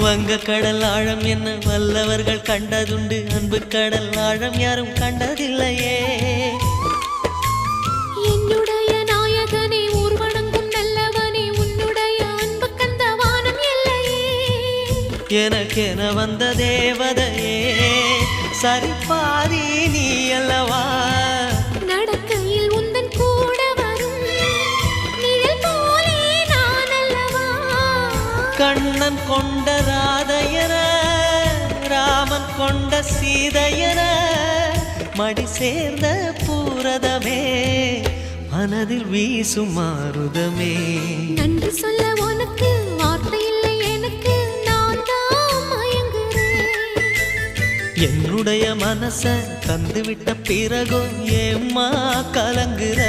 வங்க கடல் ஆழம் என்ன வல்லவர்கள் கண்டதுண்டு, அன்பு கடல் ஆழம் யாரும் கண்டதில்லையே. என்னுடைய நாயகனே ஊர்வணங்கும் நல்லவனே, உன்னுடைய அன்பு கந்த வானம் எல்லையே. எனக்கென வந்த தேவதையே சரிபாதி நீ அல்லவா. நடக்கையில் உந்தன் கூட வரும் நிழல் போலே நான் அல்லவா. கண்ணன் கொண்ட ராதையர ராமன் கொண்ட சீதையர மடி சேர்ந்த பூரதமே மனதில் வீசும் மாருதமே. நன்றி சொல்ல உனக்கு வார்த்தை இல்லை எனக்கு, நான் தான் மயங்குறேன். என்னுடைய மனச தந்துவிட்ட பிறகும் ஏம்மா கலங்குற.